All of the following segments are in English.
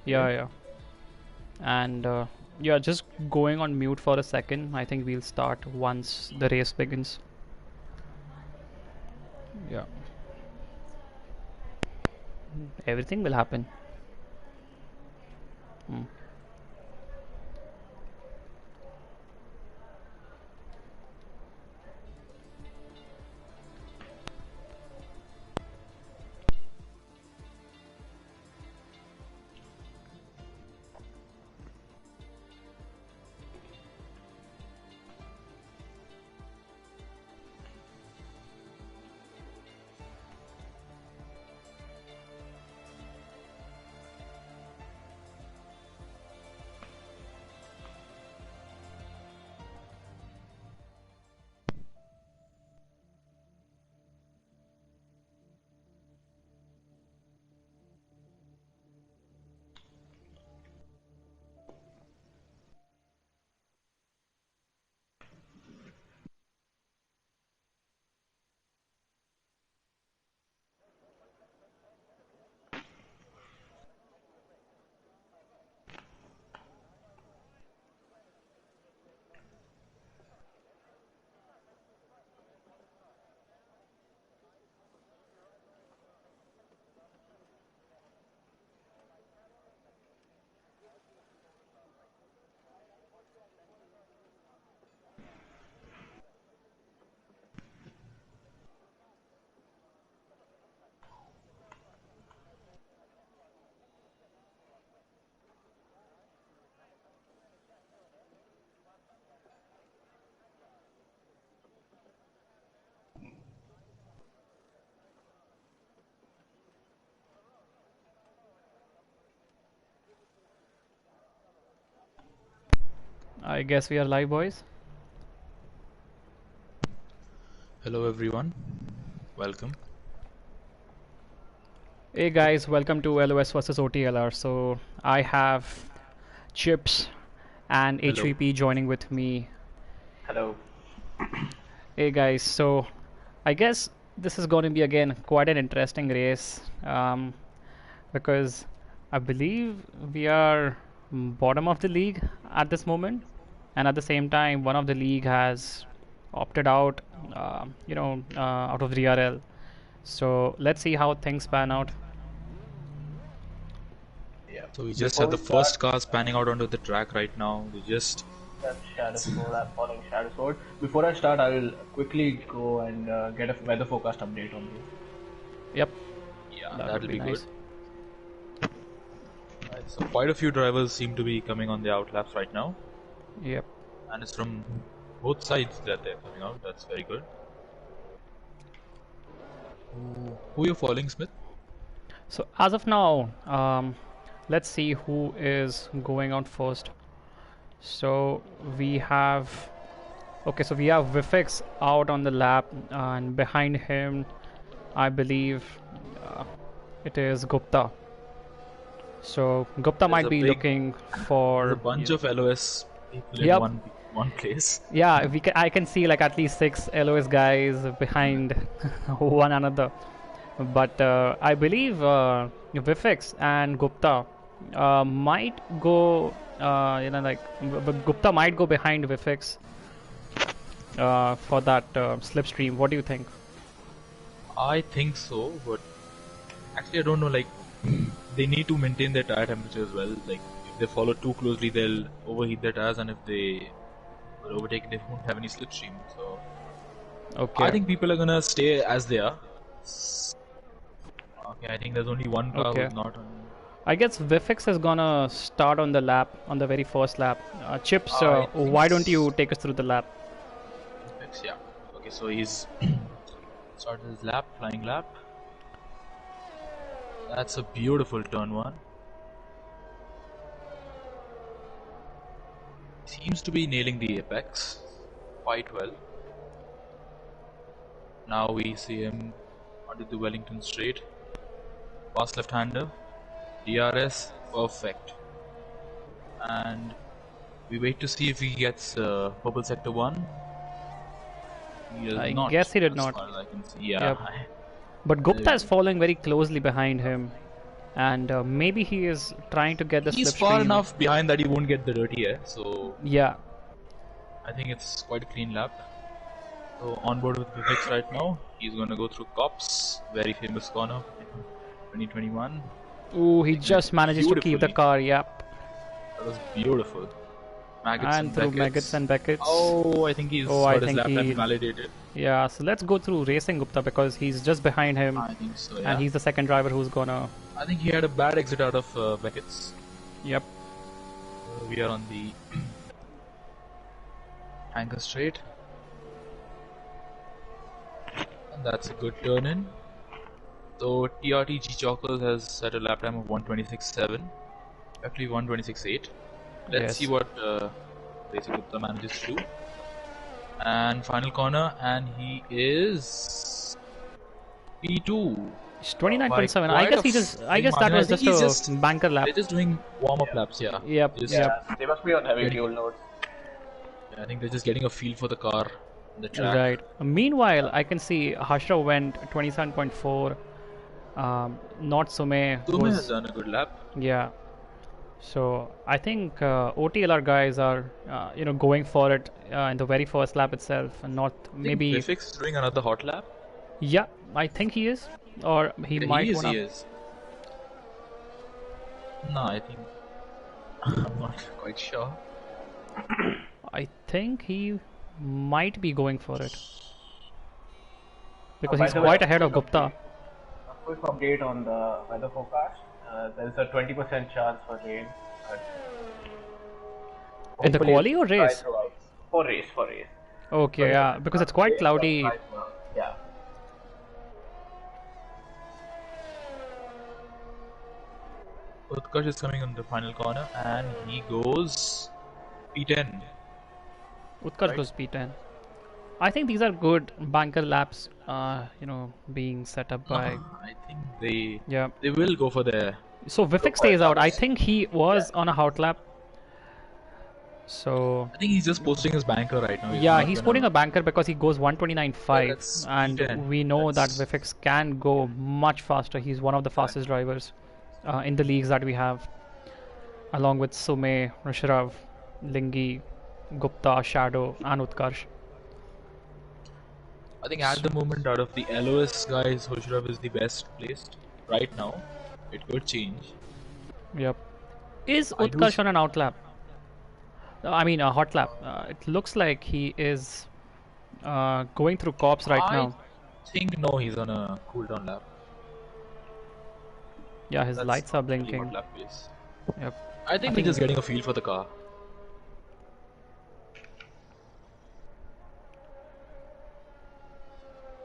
Yeah, yeah. And yeah, just going on mute for a second. I think we'll start once the race begins. Yeah, everything will happen. Mm. I guess we are live, boys. Hello everyone, welcome. Hey guys, welcome to LOS versus OTLR. So I have Chips and Hello. HVP joining with me. Hello. Hey guys, so I guess this is going to be again quite an interesting race because I believe we are bottom of the league at this moment, and at the same time, one of the league has opted out, out of the DRL. So let's see how things pan out. Yeah. So we just Before have we the start, first cars panning out onto the track right now. We just that's Shadow Sword. I'm following Shadow Sword. Before I start, I will quickly go and get a weather forecast update on this. Yep, yeah, that would that'll be be good. nice. Right, so quite a few drivers seem to be coming on the outlaps right now, Yep. and it's from both sides that they're coming out. That's very good. Who you following, Smith? So as of now, let's see who is going out first. So we have so we have Vifix out on the lap, and behind him, I believe it is Gupta. So Gupta There's might a be big, looking there's for. a bunch of LOS people in Yep. one place. Yeah, I can see like at least 6 LOS guys behind one another. But I believe Vifix and Gupta might go. Gupta might go behind Vifix for that slipstream. What do you think? I think so, but actually I don't know. Like, they need to maintain their tire temperature as well. Like, if they follow too closely, they'll overheat their tires, and if they will overtake, they won't have any slipstream. So Okay. I think people are gonna stay as they are. Okay, I think there's only one car Okay. who's not on. I guess Vifix is gonna start on the lap, on the very first lap. Chips, I think why don't you take us through the lap? yeah. Okay, so he's started his lap, flying lap. That's a beautiful turn one. Seems to be nailing the apex quite well. Now we see him onto the Wellington straight. Fast left-hander. DRS, perfect. And we wait to see if he gets purple sector 1. He does I not, guess he did as not. far as I can see. Yeah. Yep. But Gupta is following very closely behind him. and maybe he is trying to get the He's slipstream. far enough behind that he won't get the dirty air, so Yeah, I think it's quite a clean lap. So on board with Vivek right now, he's gonna go through Cops, very famous corner in 2021. ooh, he just manages to keep the beautifully. car. Yep, That was beautiful. Maggots and through Maggots and Beckets. Oh, I think he's Oh, I got his think lap he- time validated. Yeah, so let's go through Racing Gupta because he's just behind him, I think so, yeah. and he's the second driver who's gonna. I think he had a bad exit out of Beckett's. Yep. We are on the anchor straight. And that's a good turn in. So TRT G Chalkers has set a lap time of 1:26.7. Actually 1:26.8. Let's Yes. see what Racing Gupta manages to do. And final corner, and he is P2. It's 29.7. By I quite guess a he just. I big guess that margin. I was think just he's a just- banker lap. They're just doing warm-up laps, yeah. Yep. Just- Yep. They must be on heavy Getting- fuel loads. I think they're just getting a feel for the car, the track. Right. Meanwhile, I can see Hashra went 27.4. Not Sume Tume has was. done a good lap. Yeah. So I think OTLR guys are, going for it in the very first lap itself, and not maybe. Vifix is doing another hot lap. Yeah, I think he is, or he might he is, wanna. he is. No, I think I'm not quite sure. I think he might be going for it because By he's the way, quite ahead of Gupta. A quick update on the weather forecast. There's a 20% chance for rain. But In the hopefully quali or it's dry race? throughout. For race. Okay, yeah, because it's quite cloudy. Yeah. Utkarsh is coming on the final corner and he goes P10. Utkarsh Right. goes P10. I think these are good banker laps, being set up by. I think they Yeah. will go for their. So Vivek stays out. I think he was on a hot lap. So I think he's just posting his banker right now. yeah, he's putting a banker because he goes 129.5, that's and P10. we know that That's- Vivek can go much faster. He's one of the fastest drivers in the leagues that we have, along with Sume, Rishrav, Lingi, Gupta, Shadow, and Utkarsh. I think at the moment, out of the LOS guys, Hoshraf is the best placed right now. It could change. Yep. Is I do Utkarsh on an out lap? I mean, a hot lap. It looks like he is going through cops right I now. think no, he's on a cooldown lap. Yeah, his That's lights are not really blinking. hot lap pace. Yep. I think he's just getting a feel for the car.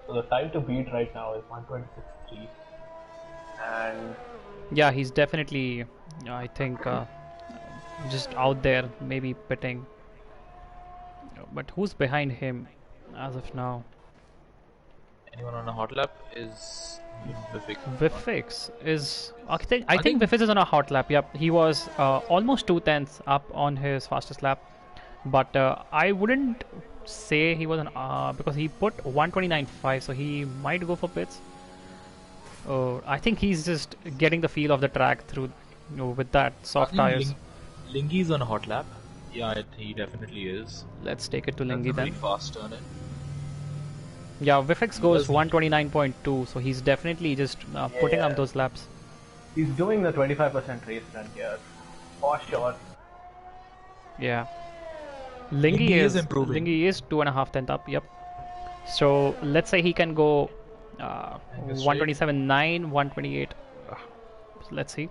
So the time to beat right now is 1:26.3, and Yeah, he's definitely, I think, just out there, maybe pitting. But who's behind him as of now? Anyone on a hot lap is Vivek. Vifix is. I think think- Vifix is on a hot lap. Yep, he was almost 2/10 up on his fastest lap, but I wouldn't say he was on because he put 129.5, so he might go for pits. Oh, I think he's just getting the feel of the track through, with that soft tires. Lingi's on a hot lap. Yeah, he definitely is. Let's take it to That's Lingi a very then. fast turn in. Yeah, Vifix goes doesn't- 129.2, so he's definitely just putting up yeah. those laps. he's doing the 25% race run here, for sure. Yeah. Lingi Lingi is is improving. Lingi is 2.5 up. Yep. So let's say he can go straight. 127.9, 128. So let's see.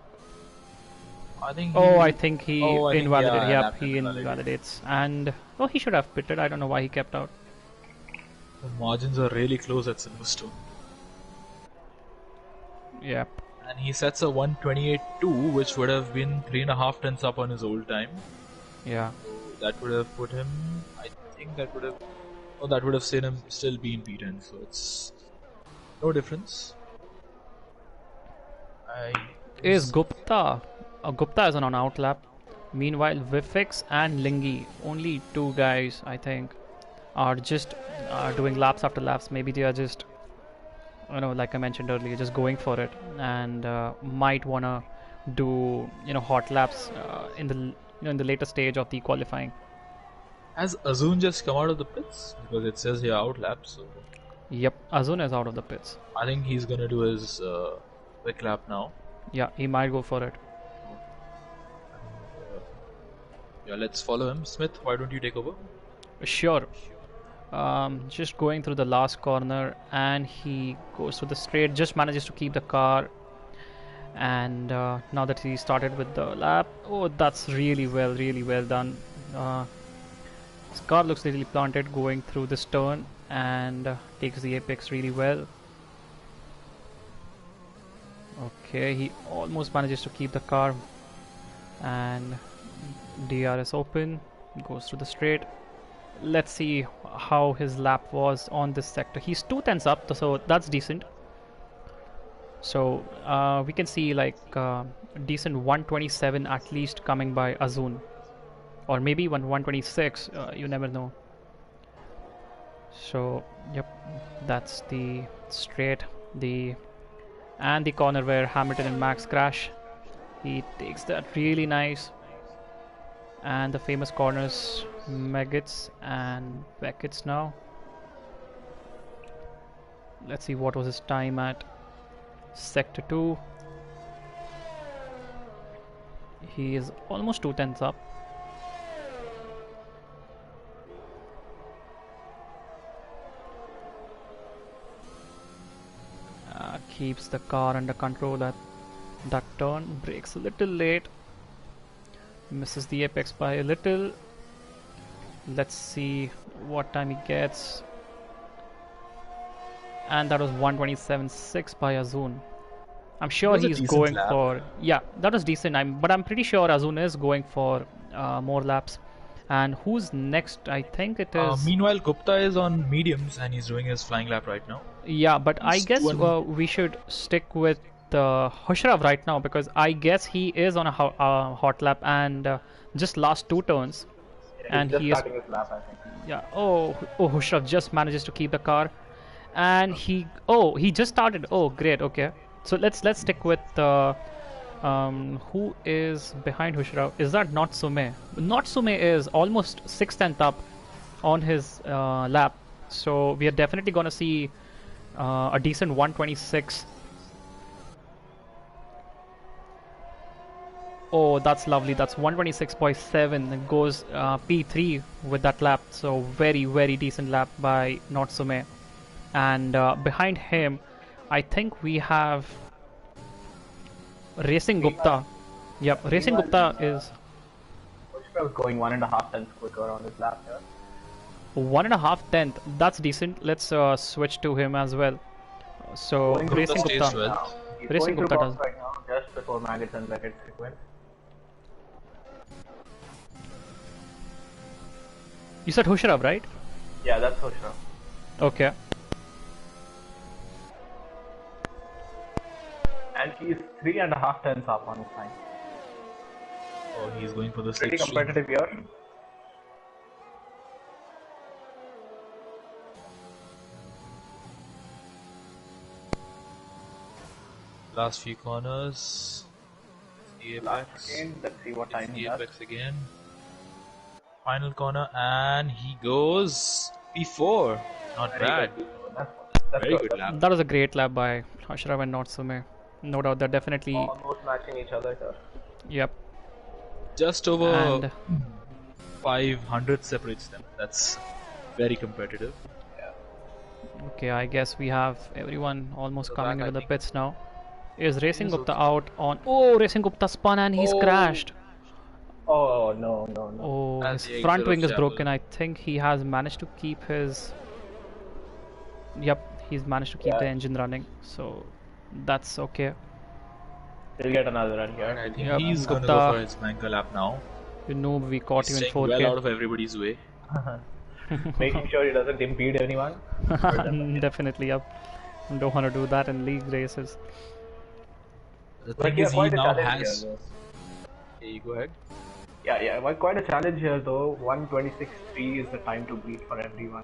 I think. Oh, I think he Oh, I think, invalidated. yeah, Yep, lap he invalidates. invalidates. And he should have pitted. I don't know why he kept out. The margins are really close at Silverstone. Yep. And he sets a 128.2, which would have been 3.5 tenths up on his old time. Yeah. That would have put him. I think that would have. Oh, that would have seen him still be in P10. So it's no difference. Is Gupta? Gupta is on an out lap. Meanwhile, Vifix and Lingi, only two guys, I think, are just doing laps after laps. Maybe they are just you know, like I mentioned earlier, just going for it, and might wanna do, you know, hot laps in the, you know, in the later stage of the qualifying. Has Azun just come out of the pits? Because it says here out lap, so Yep, Azun is out of the pits. I think he's gonna do his quick lap now. Yeah, he might go for it. Yeah, let's follow him. Smith, why don't you take over? Sure. Just going through the last corner, and he goes to the straight, just manages to keep the car. And now that he started with the lap, oh, that's really well done. His car looks really planted going through this turn, and takes the apex really well. Okay, he almost manages to keep the car, and DRS open, goes to the straight. Let's see how his lap was on this sector. He's 2 tenths up, so that's decent. So we can see like decent 127 at least coming by Azun, or maybe 126. You never know. So yep, that's the straight, the corner where Hamilton and Max crash. He takes that really nice. And the famous corners, Meggetts and Beckett's now. Let's see what was his time at sector 2. He is almost 2 tenths up. Keeps the car under control at that turn. Brakes a little late. Misses the apex by a little. Let's see what time he gets. And that was 127.6 by Azun. I'm sure he's going for, yeah, that was decent. But I'm pretty sure Azun is going for more laps. And who's next? I think it is. Meanwhile, Gupta is on mediums and he's doing his flying lap right now. Yeah, but I guess we should stick with Hushraf right now, because I guess he is on a hot lap and just last 2 turns. Yeah, and he is starting his lap, I think. Yeah. Oh, Hushraf just manages to keep the car, and he just started. Oh, great. Okay, so let's stick with who is behind Hushraf? Is that Natsume? Natsume is almost 6/10 up on his lap, so we are definitely gonna see a decent 126. Oh, that's lovely. That's 126.7. It goes P3 with that lap. So very decent lap by Natsume. And behind him, I think we have Racing Gupta. Yep, Racing Gupta is. Pushpa was going 1.5 tenths quicker on his lap here. 1.5 tenth. That's decent. Let's switch to him as well. So Racing Gupta. Well. Racing Gupta does right now, just before Maggots and Beckett's sequence. You said Hushraf, right? Yeah, that's Hushraf. Okay. And he's 3.5 tenths up on his time. Oh, he's going for the Pretty competitive here. Last few corners. The apex. Let's see what time he has. Apex again. Final corner, and he goes P4. Not bad. That's Very good lap. That was a great lap by Hushraf and Natsume. No doubt, they're definitely almost matching each other here. Yep. Just over And 500 separates them. That's very competitive. okay, I guess we have everyone almost So coming that, I into the think, pits now. Is Racing is Gupta okay. out on? Oh, Racing Gupta spun and he's crashed. Oh, no. Oh, And his the front exit wing of is broken. Chapel. I think he has managed to keep his. Yep, he's managed to keep the engine running. So that's okay. He'll get another run here. And I think Yep, he's going to Gupta. go for his manga lap now. You know, we caught He's you in staying 4K. well out of everybody's way. Making sure he doesn't impede anyone. Definitely, yep. Don't want to do that in league races. The Like, thing is, he quite a now challenge has. here, Hey, you go ahead. Yeah, well, quite a challenge here though. 126.3 is the time to beat for everyone.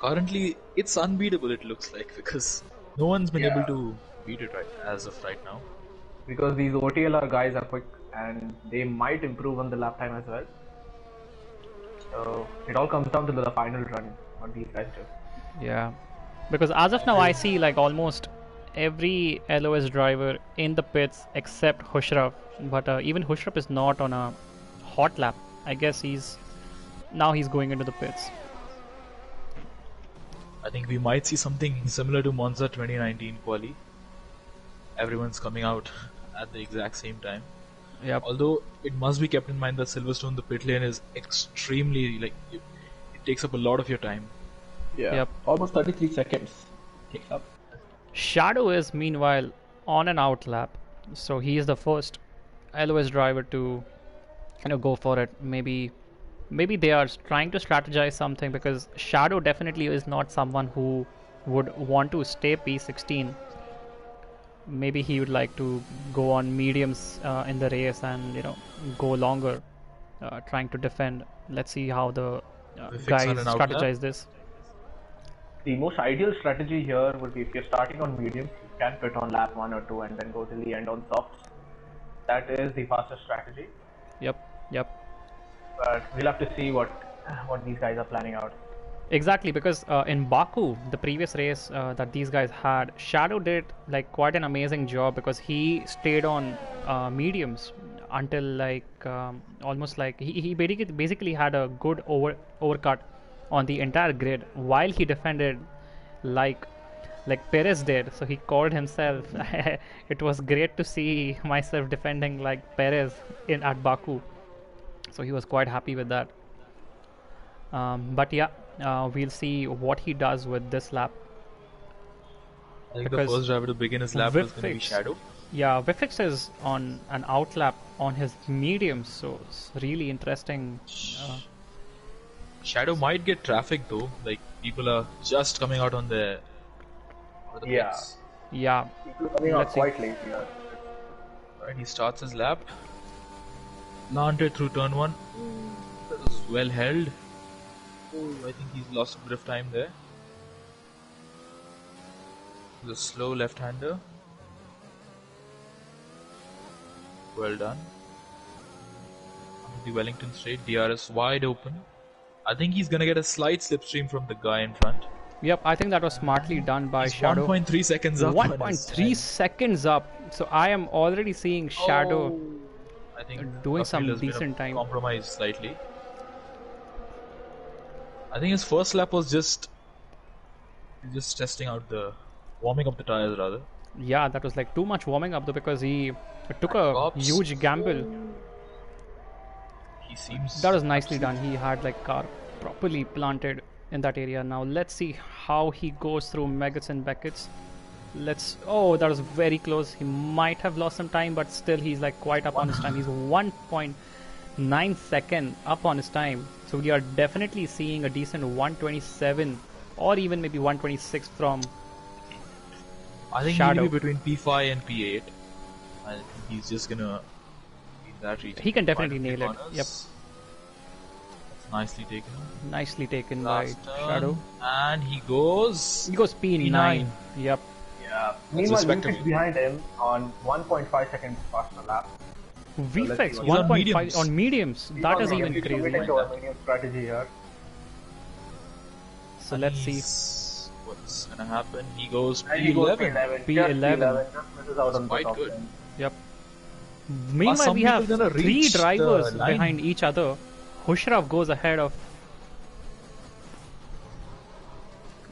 Currently, it's unbeatable. It looks like because no one's been Yeah. able to beat it as of right now. Because these OTLR guys are quick and they might improve on the lap time as well. So it all comes down to the final run, what these guys do. Yeah, because as of now, I see like almost every LOS driver in the pits except Hushraf. But even Hushraf is not on a hot lap. I guess he's going into the pits. I think we might see something similar to Monza 2019 quali. Everyone's coming out at the exact same time. Yep. Although it must be kept in mind that Silverstone, the pit lane is extremely it takes up a lot of your time. Yeah. Yep. Almost 33 seconds takes up. Shadow is meanwhile on an out lap, so he is the first LOS driver to go for it. Maybe they are trying to strategize something, because Shadow definitely is not someone who would want to stay P16. Maybe he would like to go on mediums in the race and go longer, trying to defend. Let's see how the guys on an out strategize lap. this. The most ideal strategy here would be if you're starting on mediums, you can pit on lap 1 or 2 and then go till the end on softs. That is the fastest strategy. Yep. But we'll have to see what these guys are planning out. Exactly, because in Baku, the previous race that these guys had, Shadow did like quite an amazing job, because he stayed on mediums until almost like he basically had a good overcut on the entire grid while he defended like Perez did. So he called himself. It was great to see myself defending like Perez at Baku. So he was quite happy with that. But yeah, we'll see what he does with this lap. I think the Because first driver to begin his lap was going to be Vifix- Shadow. Yeah, Vifix is on an out lap on his mediums, so it's really interesting. Shadow might get traffic though. Like people are just coming out on the Yeah. pits. Yeah, People coming out Let's see. quite late here. Right, he starts his lap. Planted through turn 1. That was well held. Oh, I think he's lost a bit of time there. The slow left-hander. Well done. Onto the Wellington straight. DRS wide open. I think he's gonna get a slight slipstream from the guy in front. yep. I think that was smartly done by He's Shadow. 1.3 seconds up. on his 1.3 time. seconds up. So I am already seeing Shadow. Oh, I think doing some Duffield has been decent time. Compromised slightly. I think his first lap was just testing out warming up the tires rather. Yeah, that was like too much warming up though, because he took a Cops. huge gamble. He seems That was nicely done. He had like car properly planted in that area. Now let's see how he goes through Megats and Beckett's. Oh, that was very close. He might have lost some time, but still he's like quite up on his time. He's 1.9 second up on his time. So we are definitely seeing a decent 127 or even maybe 126 from I think Shadow. he'll be between P5 and P8. I think he's just gonna be in that region. He can definitely Right in the nail it. corners. Yep. That's nicely taken. Nicely taken Last by turn, Shadow. and he goes. He goes P9. P9. Yep. Yeah. Meanwhile, respectable. Vifix behind him on 1.5 seconds faster lap. VFX He's on 1.5 mediums. on mediums. That is even He's crazy. committing to a medium strategy here. So let's see. What's gonna happen. He goes And he goes P11. P11. P11. Just misses out on the Quite top good. 10. Yep. Meanwhile, some we people have gonna three reach the drivers line? behind each other. Hushraf goes ahead of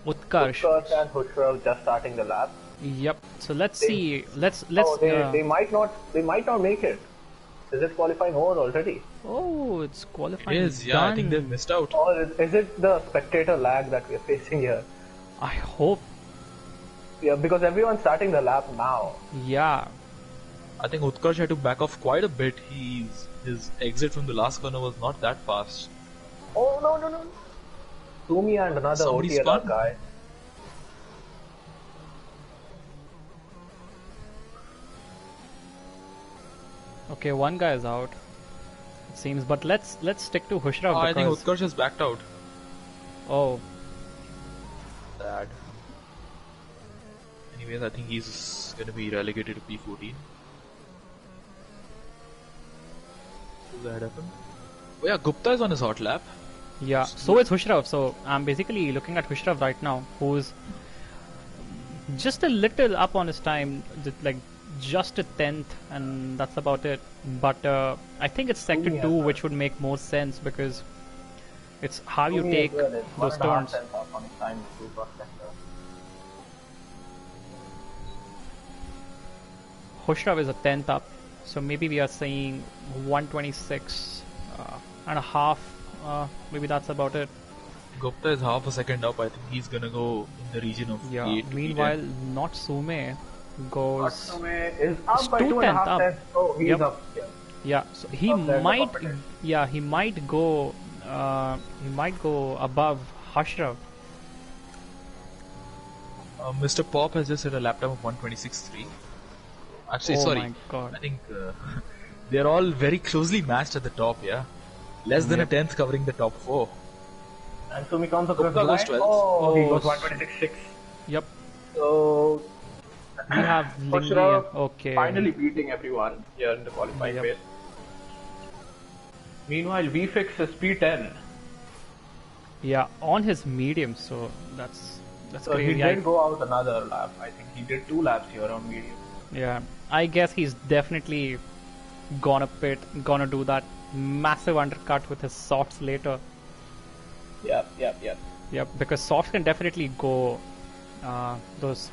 Utkarsh. Utkarsh and Hushraf just starting the lap. Yep. So let's see. Let's. Oh, they might not make it. Is it qualifying over already? Oh, it's It qualifying. is, yeah. I think done. they've missed out. Or is it the spectator lag that we're facing here? I hope. Yeah, because everyone's starting the lap now. Yeah. I think Utkarsh had to back off quite a bit. His exit from the last corner was not that fast. Oh no. Sumi and another Somebody OTLR spun. guy. Okay, one guy is out. It seems, but let's stick to Hushraf I think because Utkarsh has backed out. oh, Sad. Anyways, I think he's gonna be relegated to P14. Does that happen? Oh yeah, Gupta is on his hot lap. Yeah, so is Hushrav. So I'm basically looking at Hushrav right now, who's just a little up on his time, like just a 10th, and that's about it. But I think it's sector 2 which would make more sense because it's how you take those turns. Hushrav is a 10th up, so maybe we are saying 126 and a half. Maybe that's about it. Gupta is half a second up. I think he's gonna go in the region of Yeah. 8 to Meanwhile, P10. Natsume goes. Natsume is up by 2/10 2.5 up. tenths. Oh, he's Yep. up. Yeah. Yeah, so he Up there in the might. competition. Yeah, he might go. He might go above Hushrav. Mr. Pop has just hit a lap time of 126.3. Actually, Oh sorry. my God. I think they're all very closely matched at the top. Yeah, less than a tenth covering the top 4. And Sumi comes across Gupta the goes line. 12th. Oh, he Oh, goes 126.6. Yep. So We have Lingy. Hushrav Okay. finally beating everyone here in the qualifying Yep. phase. Meanwhile, VFix is P10. Yeah, on his medium. So that's So he crazy. did go out another lap. I think he did 2 laps here on medium. Yeah, I guess he's definitely gonna gonna do that massive undercut with his softs later. Yep. Yep, because softs can definitely go those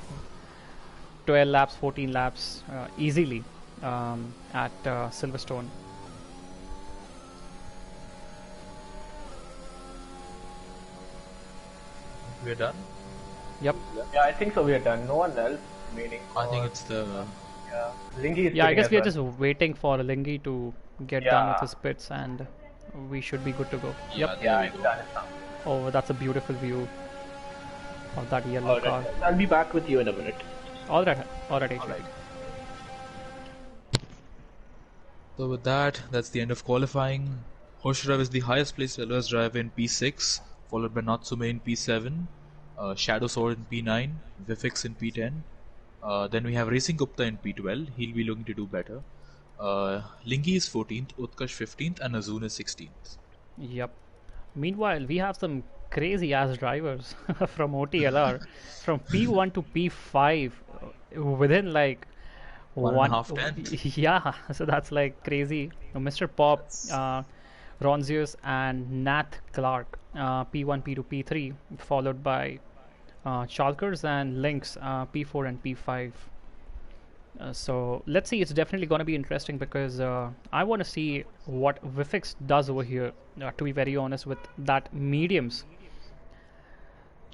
12 laps, 14 laps easily at Silverstone. We're done. Yep. Yeah, I think so. We are done. No one else remaining. I think it's the. Yeah. Lingy is Yeah, I pitting guess as we are well. just waiting for Lingy to get done with Yeah. his pits and we should be good to go. Yeah, Yep. there Yeah, we it's go. done. It's done. Oh, that's a beautiful view of that yellow car. Alright, I'll be back with you in a minute. Alright, AJ. Alright. So with that, that's the end of qualifying. Hushrav is the highest placed LOS driver in P6, followed by Natsume in P7, Shadow Sword in P9, Vifix in P10. Then we have Racing Gupta in P12. He'll be looking to do better. Lingy is 14th, Utkarsh 15th, and Azun is 16th. Yep. Meanwhile, we have some crazy ass drivers from OTLR from P1 to P5 within like 1.5 tenth. Yeah, so that's like crazy. Mr. Pop, Ronzius, and Nat Clark, P1, P2, P3, followed by Chalkers and Lynx, P4 and P5. So let's see, it's definitely going to be interesting because I want to see what Vifix does over here, to be very honest, with that mediums.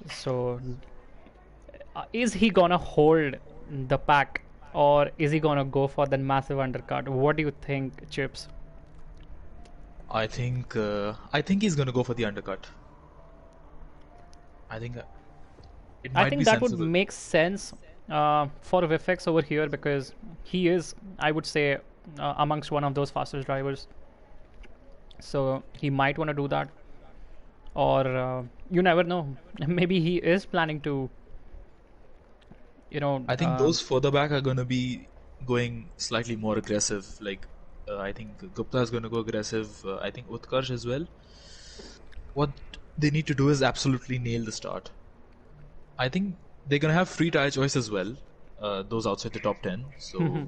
So is he going to hold the pack or is he going to go for that massive undercut? What do you think, Chips? I think he's gonna go for the undercut. I think it might I think be that would sensible. make sense for Vifix over here because he is, I would say, amongst one of those fastest drivers. So he might want to do that, or you never know. Maybe he is planning to, I think those further back are gonna be going slightly more aggressive. Like I think Gupta is gonna go aggressive. I think Utkarsh as well. What they need to do is absolutely nail the start. I think they're gonna have free tire choice as well. Those outside the top 10. So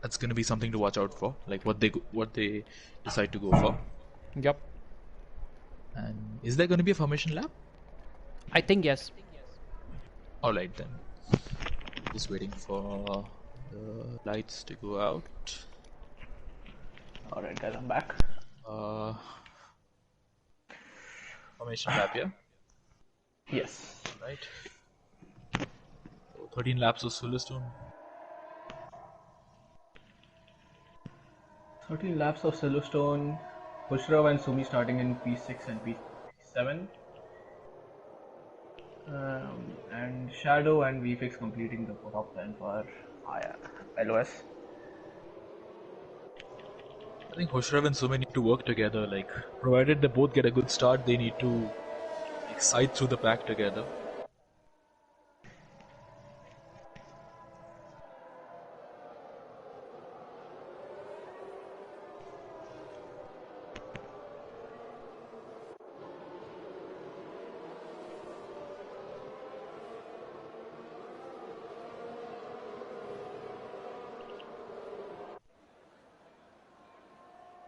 that's gonna be something to watch out for. Like what they decide to go for. Yep. And is there gonna be a formation lap? I think yes. Alright then. Just waiting for the lights to go out. Alright, guys, I'm back. Formation lap, yeah? Yes. Right. So 13 laps of Silverstone. 13 laps of Silverstone. Hushrav and Sumi starting in P6 and P7. And Shadow and VFX completing the top 10 for higher LOS. I think Hushrav and Sumi need to work together. Like, provided they both get a good start, they need to like, side through the pack together.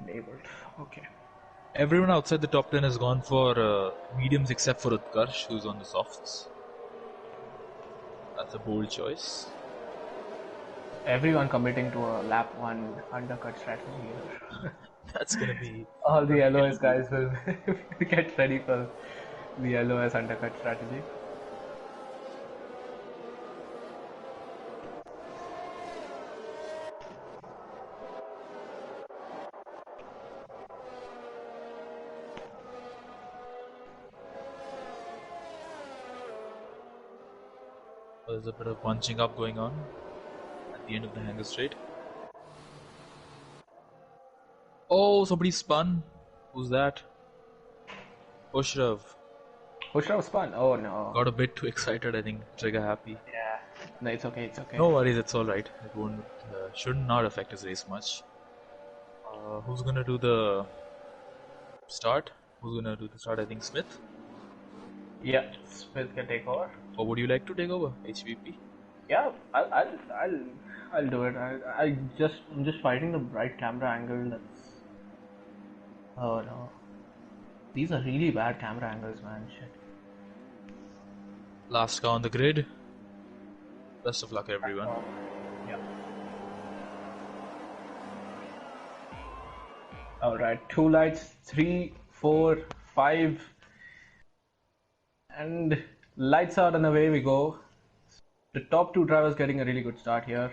Labeled. Okay. Everyone outside the top 10 has gone for mediums except for Utkarsh, who's on the softs. That's a bold choice. Everyone committing to a lap 1 undercut strategy here. That's gonna be... All the LOS guys will get ready for the LOS undercut strategy. There's a bit of bunching up going on at the end of the hanger straight. Oh, somebody spun. Who's that? Ushrav. Ushrav spun. Oh no. Got a bit too excited, I think. Trigger happy. Yeah. No, it's okay. It's okay. No worries, it's alright. It won't, should not affect his race much. Who's gonna do the start? Who's gonna do the start? I think Smith. Yeah, Smith can take over. Or would you like to take over, HVP? Yeah, I'll do it. I'm just fighting the right camera angle. That's. Oh no. These are really bad camera angles, man. Shit. Last car on the grid. Best of luck, everyone. Yeah. Alright, 2 lights, 3, 4, 5. And lights out and away we go. The top 2 drivers getting a really good start here.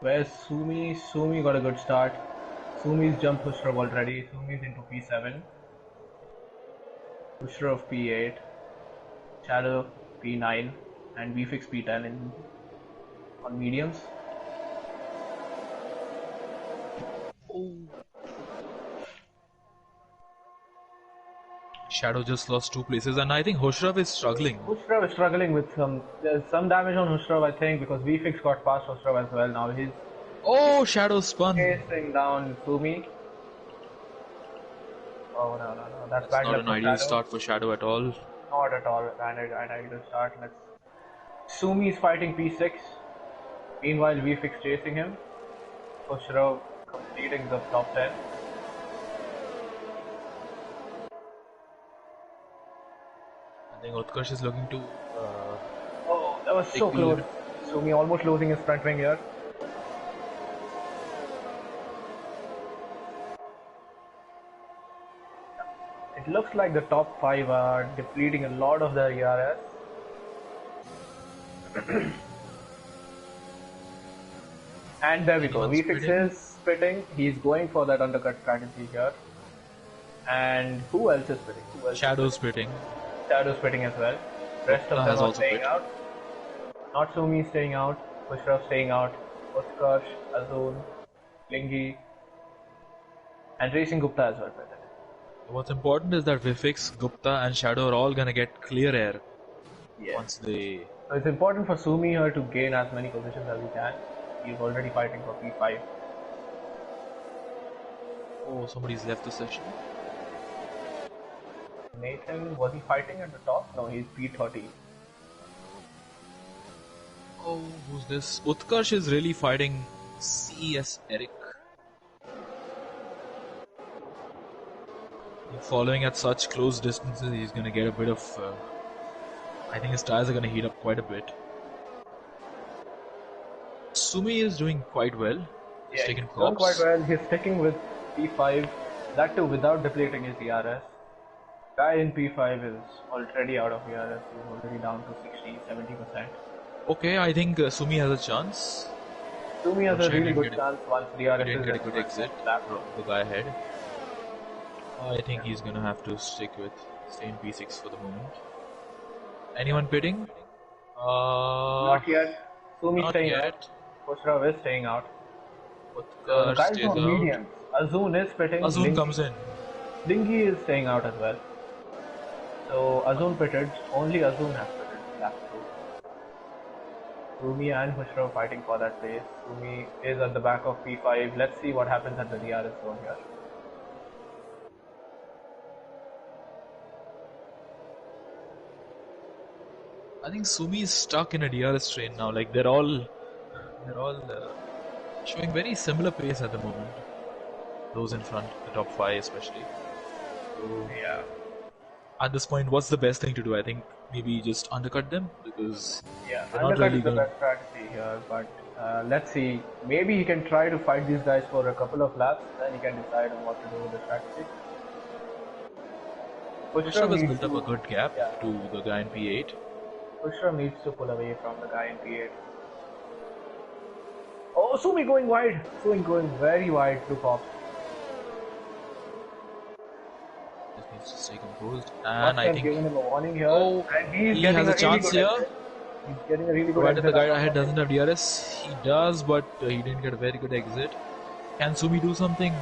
Where's Sumi? Sumi got a good start. Sumi's jumped Hushrav already. Sumi's into P7. Hushrav P8. Shadow P9. And VFix P10 on mediums. Oh. Shadow just lost 2 places, and I think Hushrav is struggling. Hushrav is struggling with there's some damage on Hushrav, I think, because VFix got past Hushrav as well. Now he's Oh, Shadow spun. chasing down Sumi. Oh no, that's It's bad not luck an for ideal Shadow. start for Shadow at all. Not at all an ideal start. Sumi is fighting P6. Meanwhile, VFix chasing him. Hushrav completing the top 10. I think Utkarsh is looking to... Oh, that was so the close. lead. Sumi almost losing his front wing here. It looks like the top 5 are depleting a lot of their ERS. And there we go. Anyone's VFix spitting? is spitting. He's going for that undercut strategy here. And who else is spitting? Who else? Shadow spitting. Shadow spitting as well. Rest of Has them are also staying spit. out. Not Sumi staying out. Pushrav staying out. Utkarsh, Azul, Lingi, and Racing Gupta as well. What's important is that Vifix, Gupta and Shadow are all gonna get clear air Yes. once they... So it's important for Sumi here to gain as many positions as he can. He's already fighting for P5. Oh, somebody's left the session. Nathan, was he fighting at the top? No, he's P30. Oh, who's this? Utkarsh is really fighting CES Eric. Following at such close distances, he's gonna get a bit of... I think his tires are gonna heat up quite a bit. Sumi is doing quite well. He's taken he's done quite props. well. He's sticking with P5. That too without depleting his ERS. Guy in P5 is already out of ERS. He's already down to 60-70%. Okay, I think Sumi has a chance. Sumi has a Which I really didn't good get chance once DRS He didn't is get a good exit. lap. The guy ahead. I think he's gonna have to stick with stay in P6 for the moment. Anyone pitting? Not yet. Sumi Not staying yet. out. Pushrav is staying out. The Utkarsh guys stays on out. mediums. Azun is pitting. Azun comes in. Lingi is staying out as well. So Azun pitted. Only Azun has pitted. Lap 2. Sumi and Hushrav fighting for that place. Sumi is at the back of P5. Let's see what happens at the DRS zone here. I think Sumi is stuck in a DRS train now. Like they're all showing very similar pace at the moment. Those in front, the top 5 especially. So, Yeah. at this point, what's the best thing to do? I think maybe just undercut them because Yeah, they're not undercut really is the going. best strategy here, but let's see. Maybe he can try to fight these guys for a couple of laps, then he can decide on what to do with the strategy. Pushram has Needs built up a to, good gap yeah, to the guy in P8. Pushram needs to pull away from the guy in P8. Oh, Sumi going wide. Sumi going very wide to Pops. Just needs to stay composed. And I Must have think, given him a warning here, oh, and he's he getting has a a really chance good here. exit. He's getting a really good Provided the exit. guy ahead doesn't have DRS, he does, but he didn't get a very good exit. Can Sumi do something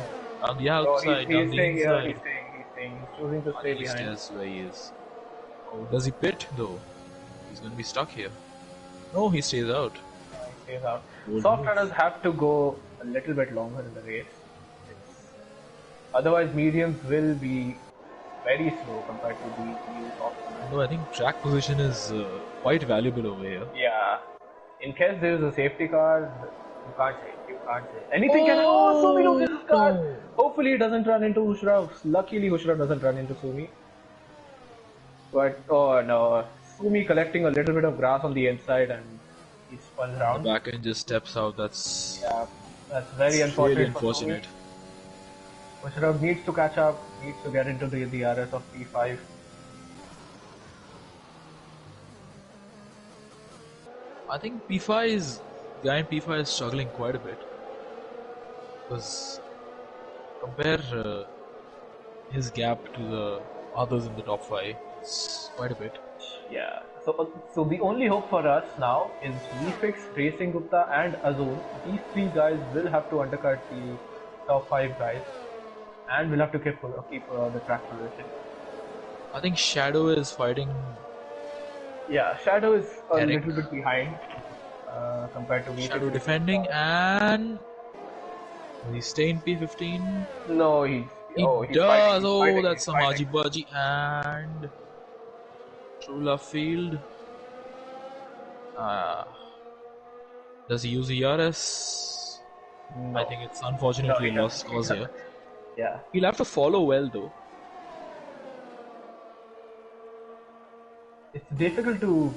on the No, outside, he's on the staying here. inside? He's staying. He's choosing to I stay think he behind. stays where he is. Oh, does he pit though? He's going to be stuck here. No, he stays out. He stays out. Bold Soft move. runners have to go a little bit longer in the race. Otherwise, mediums will be very slow compared to these new soft runners. No, I think track position is quite valuable over here. Yeah. In case there is a safety car, you can't say. You can't say. Anything can happen. Oh, Sumi loses his car. No. Hopefully, he doesn't run into Hushra. Luckily, Hushra doesn't run into Sumi. But, oh no. Sumi collecting a little bit of grass on the inside and he spun The around. back end just steps out. That's Yeah, that's very really unfortunate. unfortunate. Hushra needs to catch up, needs to get into the DRS of P5. I think P5 is guy in P5 is struggling quite a bit because compare his gap to the others in the top 5, it's quite a bit. Yeah. So the only hope for us now is Vfix, Racing Gupta, and Azul. These three guys will have to undercut the top 5 guys, and will have to keep the track position. I think Shadow is fighting. Yeah, Shadow is a Eric. little bit behind compared to Vfix. Shadow defending and will he stay in P15? No, he's He does. Oh, that's some Haji Baji and True Love Field. Does he use ERS? No. I think it's unfortunately No, he lost cause here. Yeah. He'll have to follow well though. It's difficult to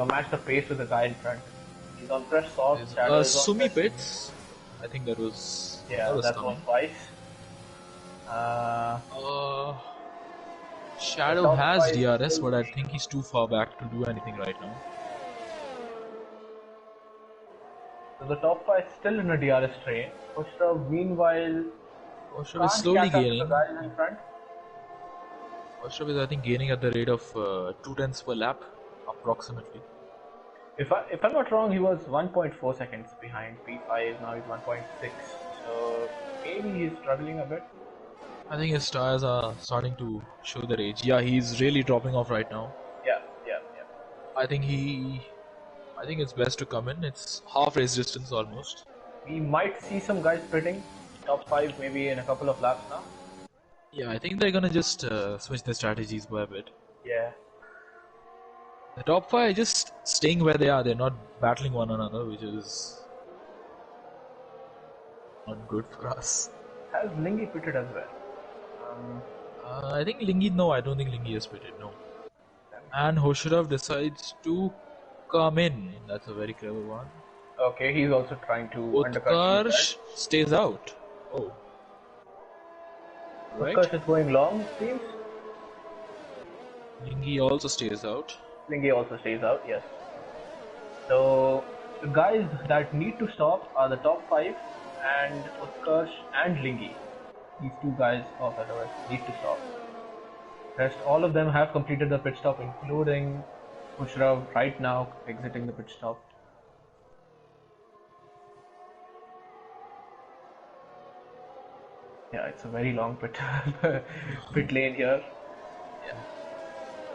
match the pace with the guy in front. He's on press soft. Shadow is on Sumi press. pits. I think that was Yeah, that coming. was twice. Shadow top has five DRS, still but I think he's too far back to do anything right now. So the top 5 still in a DRS train. Khosrow, meanwhile, Khosrow is can't slowly catch up to gaining. the guys in front. Khosrow is, I think, gaining at the rate of 2/10 per lap, approximately. If I'm not wrong, he was 1.4 seconds behind P5. Now he's 1.6. So maybe he's struggling a bit. I think his tires are starting to show their age. Yeah, he's really dropping off right now. Yeah. I think it's best to come in. It's half race distance almost. We might see some guys splitting top 5 maybe in a couple of laps now. Yeah, I think they're gonna just switch their strategies by a bit. Yeah. The top 5 are just staying where they are. They're not battling one another, which is not good for us. Has Lingy pitted as well? I think Lingy, no, I don't think Lingy has pitted, no. And Hoshirav decides to come in. That's a very clever one. Okay, he's also trying to undercut Utkarsh stays out. Oh. Right. Utkarsh is going long, seems. Lingy also stays out. Lingy also stays out, yes. So, the guys that need to stop are the top 5 and Utkarsh and Lingy. These two guys of SOS need to stop. Rest, all of them have completed the pit stop, including Khosrow right now exiting the pit stop. Yeah, it's a very long pit lane here. Yeah.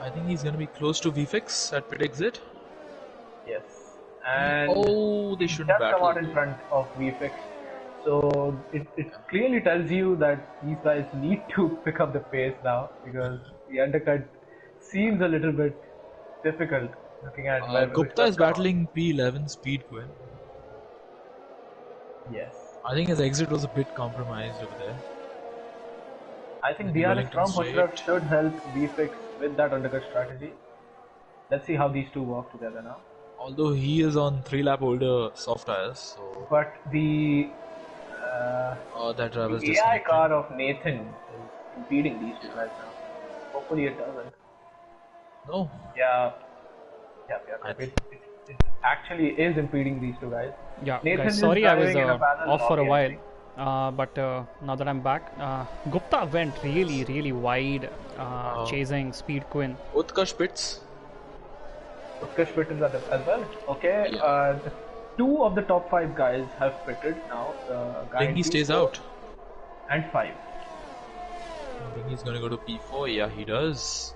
I think he's gonna be close to VFX at pit exit. Yes. And oh, they shouldn't just battle. come out in front of VFX. So it clearly tells you that these guys need to pick up the pace now, because the undercut seems a little bit difficult looking at where Gupta is battling P11 Speed Quinn. Yes. I think his exit was a bit compromised over there. I think The DRS Wellington from Khosrow straight. should help VFix with that undercut strategy. Let's see how these two work together now. Although he is on 3 lap older soft tires, so But the that driver's the AI disconnected. car of Nathan is impeding these two guys now. Hopefully it doesn't. No, Yeah. I It actually is impeding these two guys. Yeah, Nathan guys, is sorry I was driving in a parallel off for a lobby, I while. think. But now that I'm back, Gupta went really wide, chasing Speed Quinn. Utkarsh pits. Utkarsh pitted as well. Okay. Yeah. The two of the top 5 guys have pitted now. The guy in Lingy stays P4 out. and 5. I think he's gonna go to P4. Yeah, he does.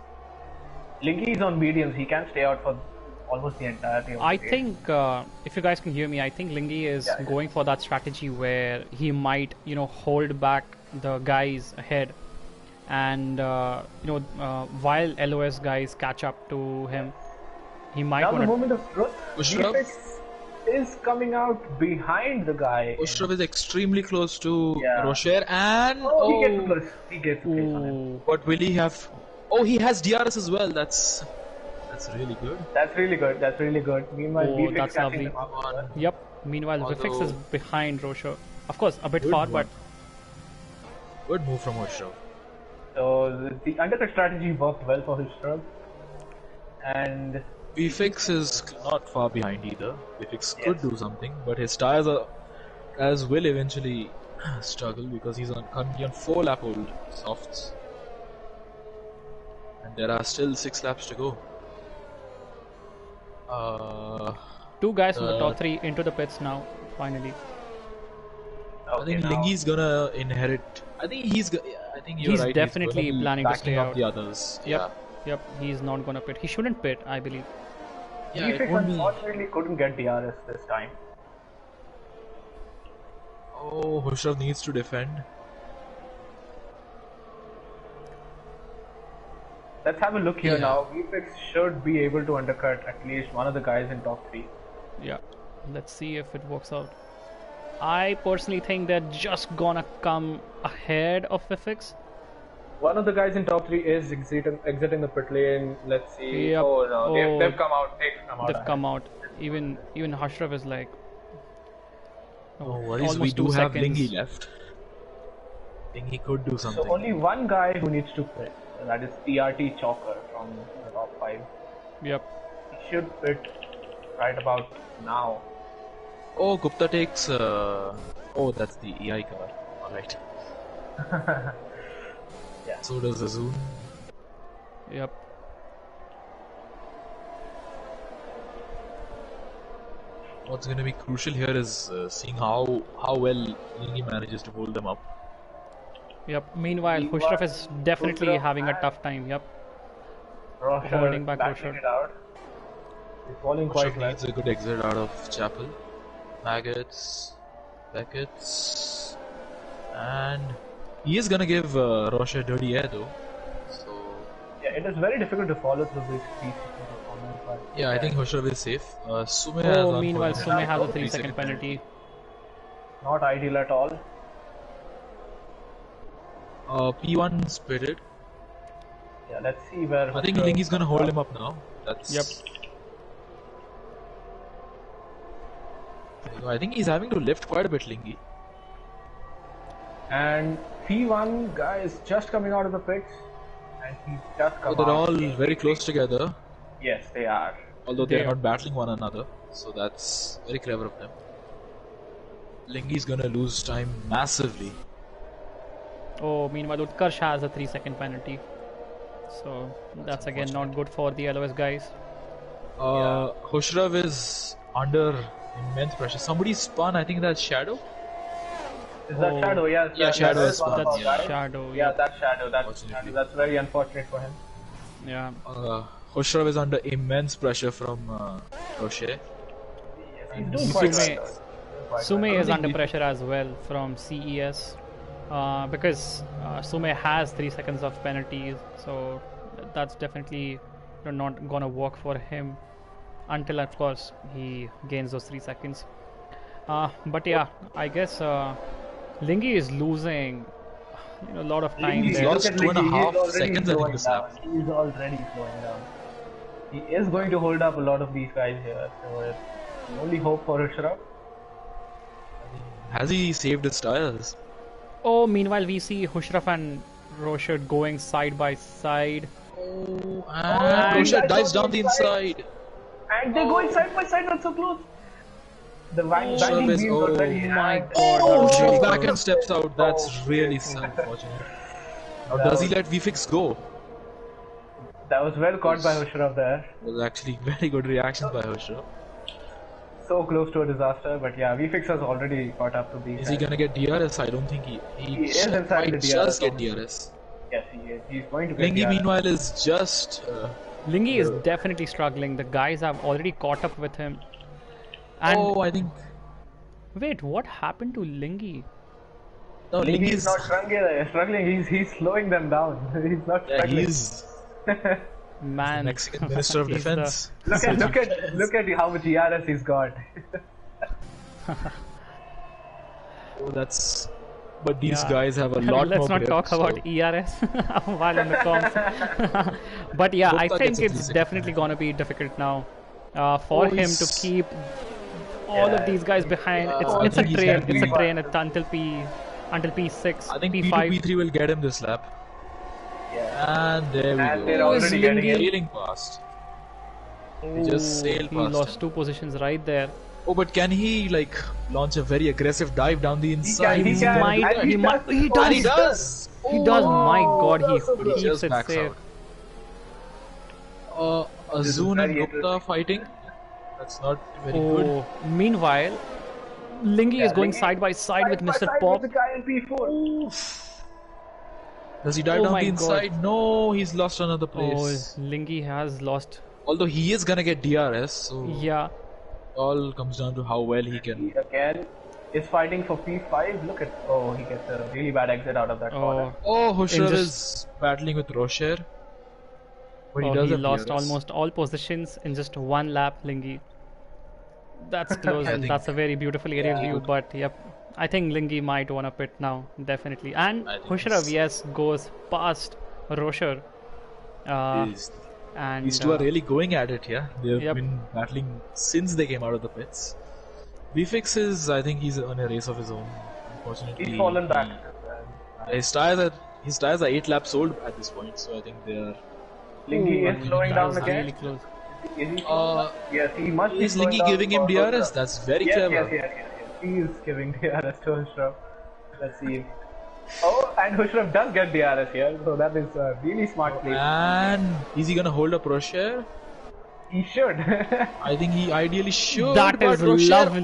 Lingy is on mediums. He can stay out for almost the entirety of the I race. think, if you guys can hear me, I think Lingy is Yeah. going for that strategy where he might, hold back the guys ahead, and while LOS guys catch up to him, he might Now the want to. moment of truth. Ushraf? VFX is coming out behind the guy. Ushraf is extremely close to Yeah. Rocher, and Oh, he gets close. He gets close on him. Ooh, what will he have? Oh, he has DRS as well. That's really good. That's really good. That's really good. Meanwhile, Oh, VFX that's catching lovely. them up as well. Yep. Meanwhile, Vifix is Although- behind Rosher. Of course, a bit Good far, one. but Good move from Ushraf. So the undercut strategy worked well for his stroke. And VFix is not far behind either. VFX could Yes. do something, but his tires will eventually struggle because he's currently on 4 lap old softs, and there are still 6 laps to go. two guys from the top Uh, 3 into the pits now, finally. I think now- Lingy's gonna inherit. I think you're He's right. definitely he's gonna be planning to backing stay up out. the others. Yep. Yep, he's not gonna pit. He shouldn't pit, I believe. Yeah, it VFX won't be. unfortunately couldn't get DRS this time. Oh, Hushav needs to defend. Let's have a look here Yeah. now. VFX should be able to undercut at least one of the guys in top 3. Yeah. Let's see if it works out. I personally think they're just gonna come ahead of Vifix. One of the guys in top 3 is exiting the pit lane. Let's see. Yep. Oh no, Oh, they've come out. They've come out. They've come out. Even Hashraf is like, No worries, we almost do 2 have seconds. Lingy left. Lingy could do something. So only one guy who needs to pit. And that is TRT Chalker from the top 5. Yep. He should pit right about now. Oh, Gupta takes. Oh, that's the EI car. Alright. Yeah. So does Azun. Yep. What's going to be crucial here is seeing how well Lingy manages to hold them up. Yep. Meanwhile, Meanwhile, Hushraf is definitely Hushraf having a and- tough time. Yep. Rosher Holding back backing Rosher. it out. He's falling quite Hushav well. needs a good exit out of Chapel. Maggots, Beckett's, and he is going to give Rocher dirty air though. So Yeah, it is very difficult to follow through these performance, but yeah, I think Hushav is safe. Sume has Oh, on meanwhile, for- Sume has a 3 3-second penalty. not ideal at all. P1 spitted. Yeah, let's see where. I think Hushraf Lingy's gonna comes hold up. him up now. That's. Yep. I think he's having to lift quite a bit, Lingy. And P1 guy is just coming out of the pits, and he's just So come they're out. all very close together, Yes, they are. although they're They are. not battling one another. So that's very clever of them. Lingy's gonna lose time massively. Oh, meanwhile, Utkarsh has a 3-second penalty. So that's again not good for the LOS guys. Hushrav is under immense pressure. Somebody spun, I think that's Shadow. Is that Oh. Shadow? Yes. Yeah, that- Shadow that is one of one, our That's yeah. guys. Shadow. Yeah, Yep. that's Shadow. That's Unfortunately. Shadow. That's very unfortunate for him. Yeah. Hushrav is under immense pressure from Rocher. Yes, he's And doing quite Sume- well. though. Doing quite Sume well. is think under we- pressure as well from CES because Sume has 3 seconds of penalties, so that's definitely not gonna work for him until, of course, he gains those 3 seconds. But yeah, I guess Lingy is losing a lot of time Lingy, He's there. lost look at 2.5 Lingy, he's already seconds, I think, slowing this down. lap. He's already slowing down. He is going to hold up a lot of these guys here, so it's the only hope for Rishabh. Has he saved his tires? Oh, meanwhile we see Hushraf and Roshad going side by side. Oh, and and Roshan guys dives go down the inside. And they're going side by side, not so close. The banking Service, beams already. my and- God, Oh, that was really Roshan back close. and steps out. That's Oh, really beautiful. unfortunate. Now, That does he was- let VFix go? That was well caught by Hushraf there. It was actually very good reactions by Hushraf. So close to a disaster, but yeah, VFix has already caught up to these Is he guys. gonna get DRS? I don't think he is inside might the just DRS get only. DRS. Yes, he is. He's going to get Lingy DRS. meanwhile is just Lingy is definitely struggling. The guys have already caught up with him. And oh, I think wait, what happened to Lingy? no, Lingy Lingy is not struggling. He's slowing them down. He's not yeah, struggling. he's Man, Mexican Minister of he's the- Defense. Look at how much ERS he's got. Oh, that's. But these Yeah. guys have a lot Let's more. not grip, talk so- about ERS while on the comms. But yeah, I Gupta think gets a it's 3 second definitely time. gonna be difficult now for Oh, him to he's- keep all Yeah. of these guys behind. I It's a think he's train. gonna It's a be- train. It's until P6, I think P5. P2, P3 will get him this lap. Yeah. And there we And go. they're Oh, is already getting Lingy- it. Sailing past. He just sailed He past lost him. 2 positions right there. Oh, but can he like launch a very aggressive dive down the inside? he can. Might, And he might, he And he does. does. He does. My God, he But he keeps just it backs safe. out. This is Azun and very Gupta interesting. fighting. That's not very good. Oh, meanwhile, Lingy is going Lingy side by side with Side by Mr. side Pop. with the guy in P4. Does he dive Oh down my the God. inside? No, he's lost another Oh, place. Lingy has lost. Although he is gonna get DRS, so Yeah. all comes down to how well he can. He again is fighting for P5. Look at he gets a really bad exit out of that corner. Oh, Oh, Husher just- is battling with Rocher. But he oh, does he have lost DRS. almost all positions in just one lap, Lingy. That's close, I and think- that's a very beautiful aerial Yeah. view. But yep, I think Lingy might wanna pit now, definitely. And I think Hushraf, it's- yes, goes past Rocher. And These two are really going at it, yeah. They've Yep. been battling since they came out of the pits. VFix is, I think he's on a race of his own. Unfortunately, He's fallen back. His tires are 8 laps old at this point, so I think they are. Lingy Ooh, is slowing that down was again. really close. Is he? Yes, he must be Is slowing Lingy down giving him for DRS? Hushraf. That's very Yes, clever. yes. He is giving DRS to Hushraf. Let's see. Oh, and Hushraf does get DRS here, so that is a really smart play. And is he gonna hold up Rocher? He should. I think he ideally should. That but is Rocher- lovely.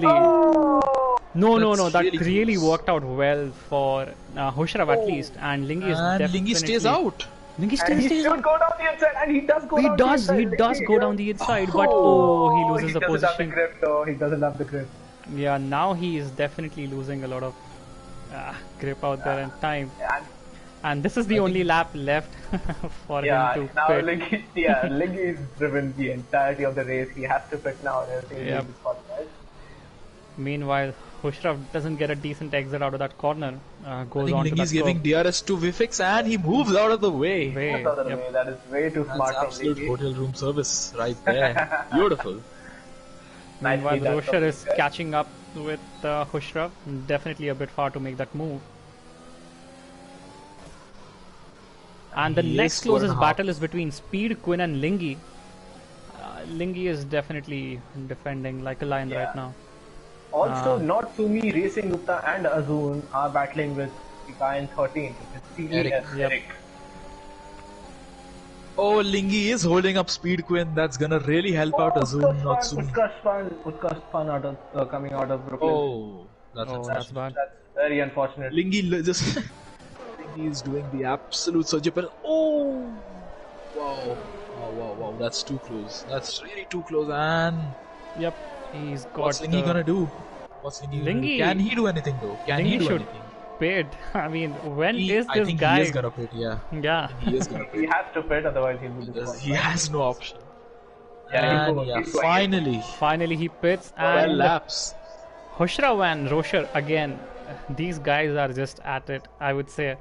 No, That's that really really close. worked out well for Hushraf at least, and Lingy is And definitely. Lingy stays out. Lingy And still he stays should out. go down the inside, and he does go He down does, the he inside. does go down the inside, but oh, he loses the doesn't have the position. grip, though. He doesn't have the grip. Yeah, now he is definitely losing a lot of grip out there and time. And And this is the only lap left for yeah, him to now pit. Lingy is driven the entirety of the race. He has to pit now. Yep. Meanwhile, Hushraf doesn't get a decent exit out of that corner. I Goes think on to Lingy's that giving curve. DRS to VFix and he moves out of the way. Yep. That is way too That's smart from absolute Lingy. hotel room service right there. Beautiful. Meanwhile, Nicely done Rocher from is this guy. catching up with Hushraf. Definitely a bit far to make that move. And the He next is closest 4.5. battle is between Speed, Quinn, and Lingy. Lingy is definitely defending like a lion Yeah. right now. Also, not Sumi, Racing Gupta, and Azun are battling with the guy in 13th, which is Eric. CE Yep. Eric. Oh, Lingy is holding up Speed Quinn. That's gonna really help out Azun, not Sumi. Utkarsh Pan out of, coming out of Brooklyn. Oh, that's Oh, unfortunate. that's bad. That's very unfortunate. Lingy just. Lingy is doing the absolute surgical. Oh! Wow. Wow. That's too close. That's really too close. And Yep, he's got. what's Lingy gonna do? What's Lingy gonna do? Lingy- Can he do anything though? Can he Lingy do should anything? pit. I mean, when He- is I this think guy? he is gonna pit, yeah. Yeah. He is gonna He pit. has to pit, otherwise he'll be Because disqualified. he has no option. Yeah, he'll And go- yeah, he'll go again. finally. Finally, he pits 12 and laps. Hushrav and Rosher again. These guys are just at it. I would say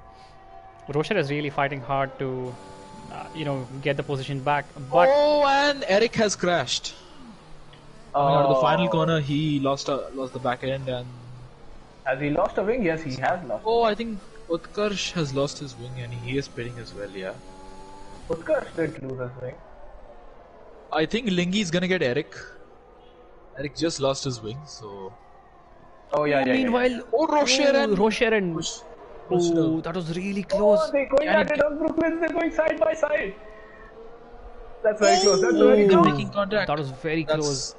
Rosher is really fighting hard to, get the position back. But Oh, and Eric has crashed. Coming out of the final corner, he lost the back end, and Has he lost a wing? Yes, he has lost. oh, I think Utkarsh has lost his wing, and he is pitting as well. Yeah, Utkarsh did lose his wing. I think Lingy is gonna get Eric. Eric just lost his wing, so. Oh yeah. meanwhile, Oh, Rosher and Rosher and oh, that was really close. Oh, they're going at it on Brooklyn. They're going side by side. That's very close. That's very they're close. making contact. That was very close.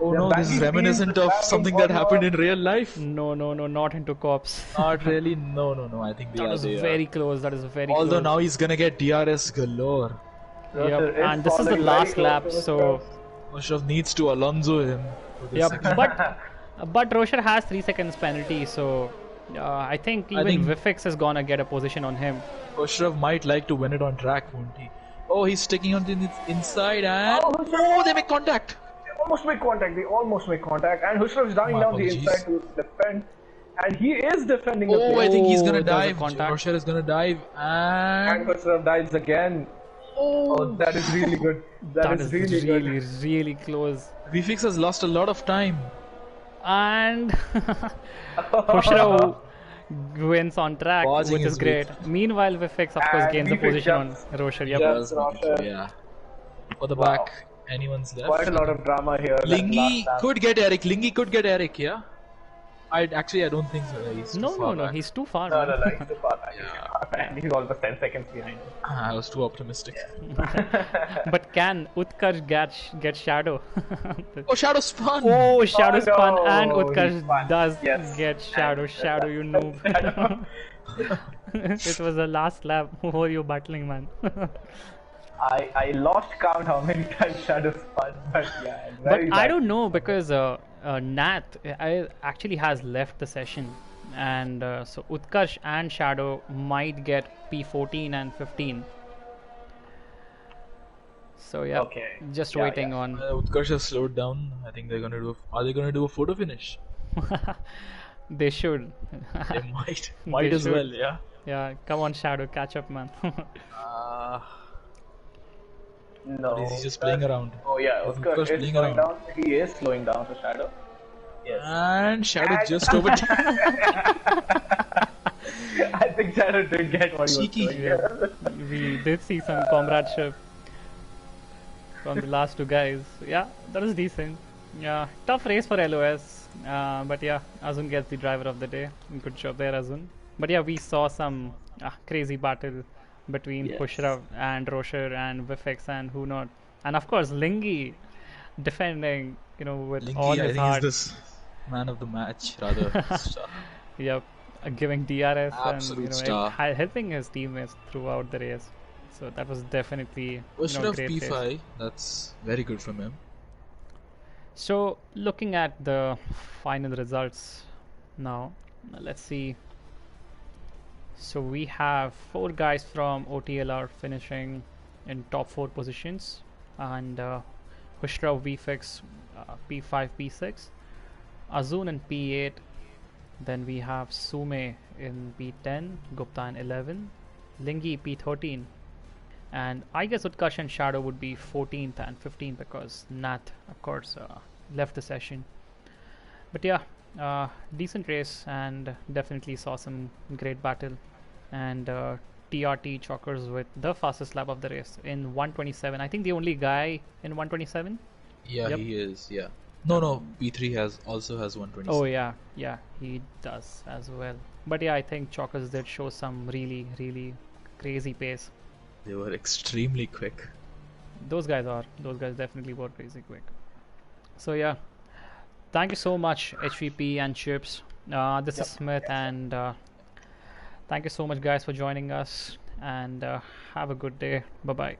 Oh They're no, this is banging reminiscent teams, of banging something that on happened off. in real life. No, not into cops. Not really. No. I think That was very close. That is very Although close. now he's gonna get DRS galore. Rosher Yep. is And this is the falling last very lap, close to so Mushraf needs to Alonso him. For this yep. section. But Rosher has 3 seconds penalty, so I think even Vifix is gonna get a position on him. Mushraf might like to win it on track, won't he? Oh, he's sticking on the inside, and Oh, they make contact. They almost make contact. And Hushraf's dying My down the apologies. inside to defend. And he is defending the Oh, play. I think he's gonna there's a dive. contact. Rosher is gonna dive, And and Hushraf dives again. Oh, that is really good. That is really really, good. really close. Vfix has lost a lot of time. And Hushrav wins on track, Pausing which is his great. Meanwhile, Vifix of course And gains a Vifix position on jumps. Rosher. Yep. Jumps. Rosher. Yeah. For the Wow. back, anyone's left. Quite a lot of drama here. that Lingy last lap. could get Eric. Lingy could get Eric. Yeah. I don't think so. He's too far No, back. he's too far. No, man. he's too far back. Yeah. He's almost 10 seconds behind. I was too optimistic. But can Utkarsh get Shadow? Oh, Shadow spun! Oh, Shadow Oh, spun, no, and he Utkarsh spun. does Yes. get Shadow. Shadow, you noob. It was the last lap. Who were you battling, man? I lost count how many times Shadow spun, but yeah. But Very I bad. don't know because Nat actually has left the session, and so Utkarsh and Shadow might get P14 and 15. So yeah, Okay. just Yeah, waiting yeah. on. Utkarsh has slowed down. I think they're gonna do. Are they gonna do a photo finish? They should. They might They as should. well. Yeah. Yeah, come on, Shadow, catch up, man. No. He's just playing around. Oh yeah, Utkarsh Utkarsh is playing slowing around. down. He is slowing down to Shadow. Yes. And Shadow And- just overtaken. I think Shadow did get what he was Cheeky. doing. Yeah. We did see some comradeship from the last two guys. Yeah, that was decent. Yeah, tough race for LOS. But yeah, Azun gets the driver of the day. Good job there, Azun. But yeah, we saw some crazy battle between Yes. Pushrav and Rosher and Vifix and who not. And of course, Lingy defending, with all Lingy, I his think, heart. is this man of the match, rather. Star. Yep, giving DRS Absolute and star. helping his teammates throughout the race. So that was definitely Pushraf great race. P5, that's very good from him. So looking at the final results now, let's see. So we have 4 guys from OTLR finishing in top 4 positions, and Hushrav Vfix P5, P6, Azun in P8. Then we have Sume in P10, Gupta in 11, Lingy P13, and I guess Utkarsh and Shadow would be 14th and 15th because Nat, of course, left the session. But yeah, decent race and definitely saw some great battle. And TRT Chalkers with the fastest lap of the race in 127. I think the only guy in 127. Yeah, Yep. he is, yeah. No, P3 also has 120. Oh yeah, he does as well. But yeah, I think Chalkers did show some really, really crazy pace. They were extremely quick. Those guys definitely were crazy quick. So yeah, thank you so much HVP and Chips. This is Smith, and thank you so much guys for joining us, and have a good day. Bye bye.